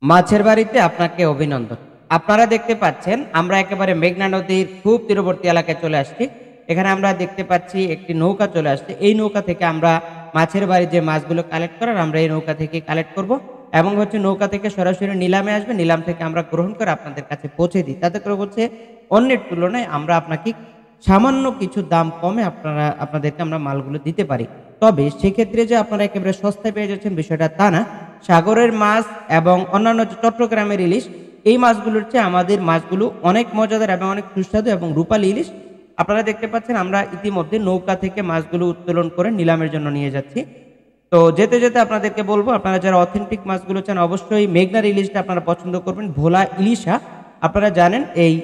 মাছের বাড়িতে আপনাকে অভিনন্দন। আপনারা দেখতে পাচ্ছেন আমরা একেবারে মেঘনা নদীর খুব তীরবর্তী এলাকায় চলে আসছি। এখানে আমরা দেখতে পাচ্ছি একটি নৌকা চলে আসছে। এই নৌকা থেকে আমরা মাছের বাড়ির যে মাছগুলো কালেক্ট করার আমরা এই নৌকা থেকে কালেক্ট করব এবং নৌকা থেকে সরাসরি নিলামে আসবে। নিলাম থেকে আমরা গ্রহণ করে আপনাদের কাছে পৌঁছে দিই। তাতে করে অন্যের তুলনায় আমরা আপনাকে সামান্য কিছু দাম কমে আপনাদেরকে আমরা মালগুলো দিতে পারি। তবে সেক্ষেত্রে যে আপনারা একেবারে সস্তায় পেয়ে যাচ্ছেন বিষয়টা তা না। সাগরের মাছ এবং অন্যান্য যে চট্টগ্রামের ইলিশ, এই মাছগুলোর চেয়ে আমাদের মাছগুলো অনেক মজাদার এবং অনেক সুস্বাদু এবং রূপালী ইলিশ। আপনারা দেখতে পাচ্ছেন আমরা ইতিমধ্যে নৌকা থেকে মাছগুলো উত্তোলন করে নিলামের জন্য নিয়ে যাচ্ছি। তো যেতে যেতে আপনাদেরকে বলবো, আপনারা যারা অথেন্টিক মাছগুলো চান অবশ্যই মেঘনার ইলিশটা আপনারা পছন্দ করবেন। ভোলা ইলিশা, আপনারা জানেন এই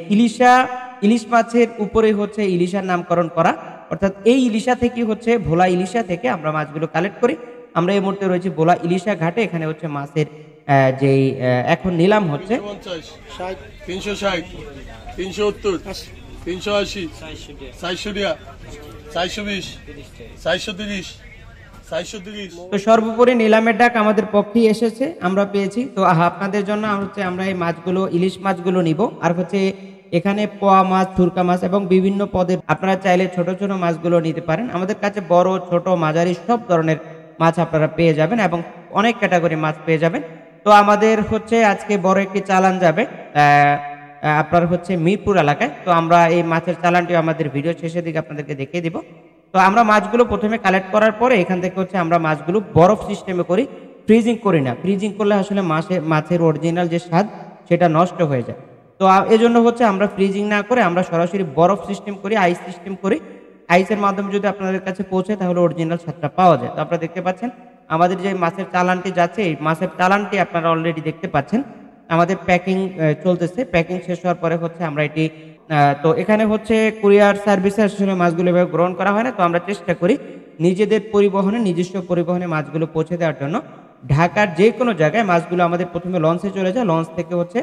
ইলিশ মাছের উপরে ইলিশার নামকরণ করা, অর্থাৎ এই ইলিশা থেকে ভোলা ইলিশা থেকে আমরা মাছগুলো কালেক্ট করি। আমরা এই মুহূর্তে রয়েছি ভোলা ইলিশা ঘাটে। এখানে মাছের যেই এখন নিলাম হচ্ছে 360, 370, 380, 420, 430, 430। তো সর্বোপরি নিলামের ডাক আমাদের পক্ষেই এসেছে, আমরা পেয়েছি। তো আপনাদের জন্য আমরা এই মাছগুলো, ইলিশ মাছগুলো নিব। আর এখানে পোয়া মাছ, থুরকা মাছ এবং বিভিন্ন পদের আপনারা চাইলে ছোট ছোট মাছগুলো নিতে পারেন। আমাদের কাছে বড়, ছোট, মাঝারি সব ধরনের মাছ আপনারা পেয়ে যাবেন এবং অনেক ক্যাটাগরি মাছ পেয়ে যাবেন। তো আমাদের আজকে বড় একটি চালান যাবে আপনার মিরপুর এলাকায়। তো আমরা এই মাছের চালানটি আমাদের ভিডিও শেষের দিকে আপনাদেরকে দেখিয়ে দিব। তো আমরা মাছগুলো প্রথমে কালেক্ট করার পরে এখান থেকে আমরা মাছগুলো বরফ সিস্টেমে করি, ফ্রিজিং করি না। ফ্রিজিং করলে আসলে মাছের অরিজিনাল যে স্বাদ সেটা নষ্ট হয়ে যায়। তো এজন্য আমরা ফ্রিজিং না করে আমরা সরাসরি বরফ সিস্টেম করি, আইস সিস্টেম করি। আইসের মাধ্যমে যদি আপনাদের কাছে পৌঁছায় তাহলে অরিজিনাল স্বাদটা পাওয়া যায়। তো আপনারা দেখতে পাচ্ছেন আমাদের যে মাছের চালানটি যাচ্ছে, এই মাছের চালানটি আপনারা অলরেডি দেখতে পাচ্ছেন। আমাদের প্যাকিং চলতেছে। প্যাকিং শেষ হওয়ার পরে আমরা এটি তো এখানে কুরিয়ার সার্ভিসে আসলে মাছগুলো এভাবে গ্রহণ করা হয় না। তো আমরা চেষ্টা করি নিজেদের নিজস্ব পরিবহনে মাছগুলো পৌঁছে দেওয়ার জন্য। ঢাকার যে কোনো জায়গায় মাছগুলো আমাদের প্রথমে লঞ্চে চলে যায়। লঞ্চ থেকে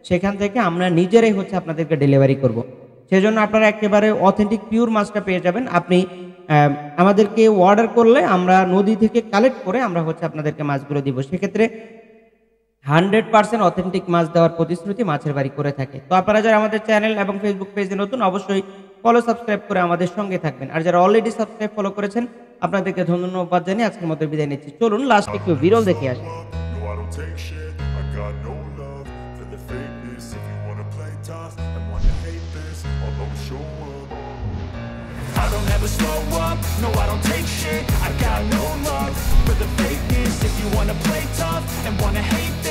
সেখান থেকে আমরা নিজেরাই আপনাদেরকে ডেলিভারি করব। সেজন্য আপনারা একেবারে অথেন্টিক পিওর মাছটা পেয়ে যাবেন। আপনি আমাদেরকে অর্ডার করলে আমরা নদী থেকে কালেক্ট করে আমরা আপনাদেরকে মাছগুলো দিব। সেক্ষেত্রে 100% অথেন্টিক মাছ দেওয়ার প্রতিশ্রুতি মাছের বাড়ি করে থাকে। তো আপনারা যারা আমাদের চ্যানেল এবং ফেসবুক পেজে নতুন, অবশ্যই ফলো সাবস্ক্রাইব করে আমাদের সঙ্গে থাকবেন। আর যারা অলরেডি সাবস্ক্রাইব ফলো করেছেন আপনাদেরকে ধন্যবাদ জানিয়ে আজকের মতো বিদায় নিচ্ছি। চলুন লাস্টে একটু বিরল দেখে আসি। I don't ever slow up, no I don't take shit. I got no love for the fakeness. If you wanna play tough and wanna hate this,